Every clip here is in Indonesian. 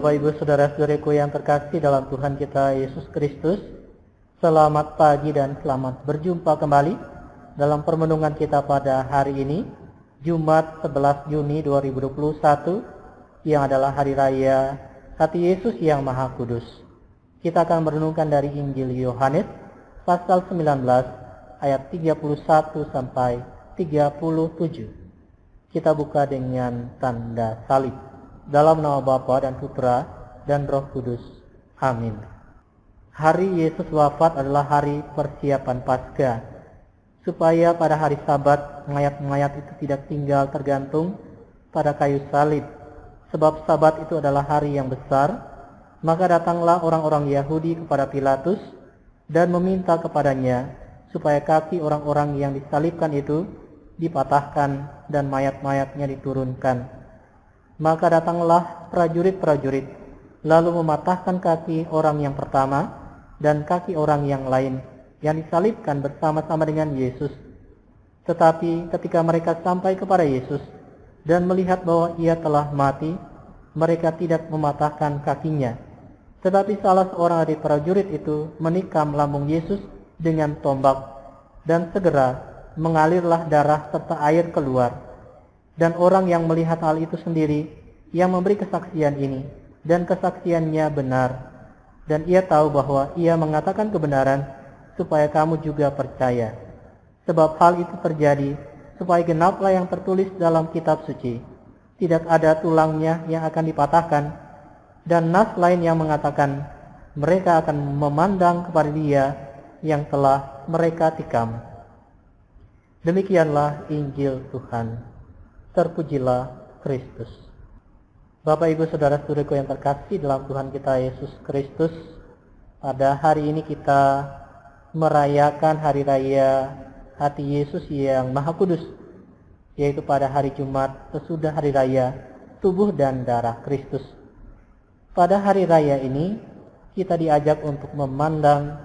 Bapak Ibu Saudara-saudariku yang terkasih dalam Tuhan kita Yesus Kristus, selamat pagi dan selamat berjumpa kembali dalam permenungan kita pada hari ini, Jumat 11 Juni 2021, yang adalah Hari Raya Hati Yesus yang Maha Kudus. Kita akan merenungkan dari Injil Yohanes, pasal 19, ayat 31 sampai 37. Kita buka dengan tanda salib. Dalam nama Bapa dan Putra dan Roh Kudus. Amin. Hari Yesus wafat adalah hari persiapan Paskah, supaya pada hari Sabat mayat-mayat itu tidak tinggal tergantung pada kayu salib. Sebab Sabat itu adalah hari yang besar, maka datanglah orang-orang Yahudi kepada Pilatus dan meminta kepadanya supaya kaki orang-orang yang disalibkan itu dipatahkan dan mayat-mayatnya diturunkan. Maka datanglah prajurit-prajurit, lalu mematahkan kaki orang yang pertama dan kaki orang yang lain yang disalibkan bersama-sama dengan Yesus. Tetapi ketika mereka sampai kepada Yesus dan melihat bahwa ia telah mati, mereka tidak mematahkan kakinya. Tetapi salah seorang dari prajurit itu menikam lambung Yesus dengan tombak, dan segera mengalirlah darah serta air keluar. Dan orang yang melihat hal itu sendiri, yang memberi kesaksian ini, dan kesaksiannya benar. Dan ia tahu bahwa ia mengatakan kebenaran, supaya kamu juga percaya. Sebab hal itu terjadi, supaya genaplah yang tertulis dalam kitab suci. Tidak ada tulangnya yang akan dipatahkan. Dan nas lain yang mengatakan, mereka akan memandang kepada dia yang telah mereka tikam. Demikianlah Injil Tuhan. Terpujilah Kristus. Bapak Ibu Saudara-saudariku yang terkasih dalam Tuhan kita Yesus Kristus, pada hari ini kita merayakan Hari Raya Hati Yesus yang Maha Kudus, yaitu pada hari Jumat sesudah Hari Raya Tubuh dan Darah Kristus. Pada Hari Raya ini kita diajak untuk memandang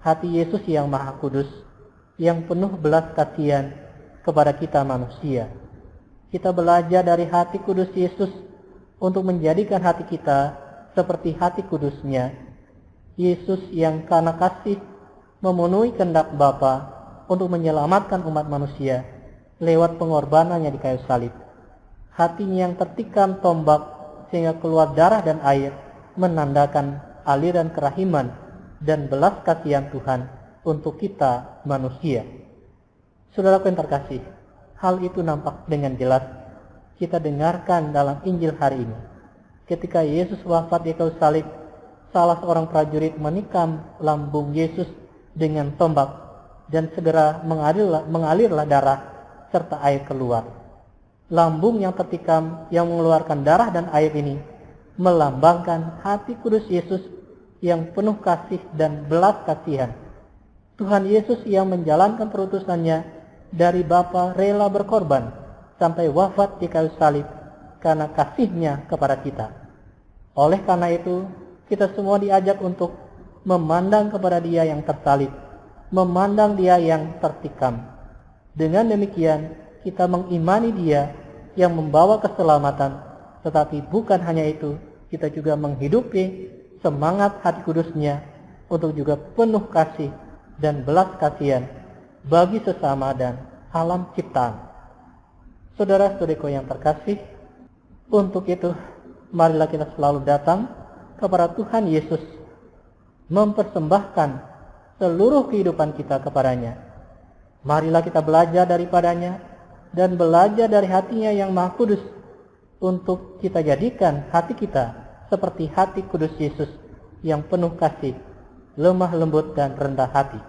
hati Yesus yang Maha Kudus, yang penuh belas kasihan kepada kita manusia. Kita belajar dari hati kudus Yesus untuk menjadikan hati kita seperti hati kudusnya. Yesus yang karena kasih memenuhi kehendak Bapa untuk menyelamatkan umat manusia lewat pengorbanannya di kayu salib. Hatinya yang tertikam tombak sehingga keluar darah dan air menandakan aliran kerahiman dan belas kasihan Tuhan untuk kita manusia. Saudaraku yang terkasih, hal itu nampak dengan jelas kita dengarkan dalam Injil hari ini. Ketika Yesus wafat di kayu salib, salah seorang prajurit menikam lambung Yesus dengan tombak, dan segera mengalirlah darah serta air keluar. Lambung yang tertikam yang mengeluarkan darah dan air ini melambangkan hati kudus Yesus yang penuh kasih dan belas kasihan. Tuhan Yesus yang menjalankan perutusannya dari Bapa rela berkorban sampai wafat di kayu salib karena kasihnya kepada kita. Oleh karena itu, kita semua diajak untuk memandang kepada Dia yang tersalib, memandang Dia yang tertikam. Dengan demikian, kita mengimani Dia yang membawa keselamatan, tetapi bukan hanya itu, kita juga menghidupi semangat hati kudusnya untuk juga penuh kasih dan belas kasihan bagi sesama dan alam ciptaan. Saudara-saudariku yang terkasih, untuk itu marilah kita selalu datang kepada Tuhan Yesus, mempersembahkan seluruh kehidupan kita kepadanya. Marilah kita belajar daripadanya dan belajar dari hatinya yang Maha Kudus, untuk kita jadikan hati kita seperti hati kudus Yesus yang penuh kasih, lemah lembut dan rendah hati.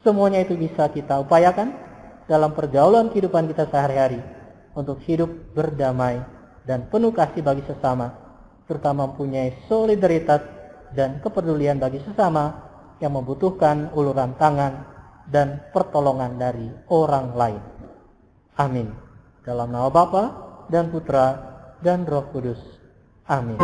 Semuanya itu bisa kita upayakan dalam pergaulan kehidupan kita sehari-hari untuk hidup berdamai dan penuh kasih bagi sesama, serta mempunyai solidaritas dan kepedulian bagi sesama yang membutuhkan uluran tangan dan pertolongan dari orang lain. Amin. Dalam nama Bapa dan Putra dan Roh Kudus. Amin.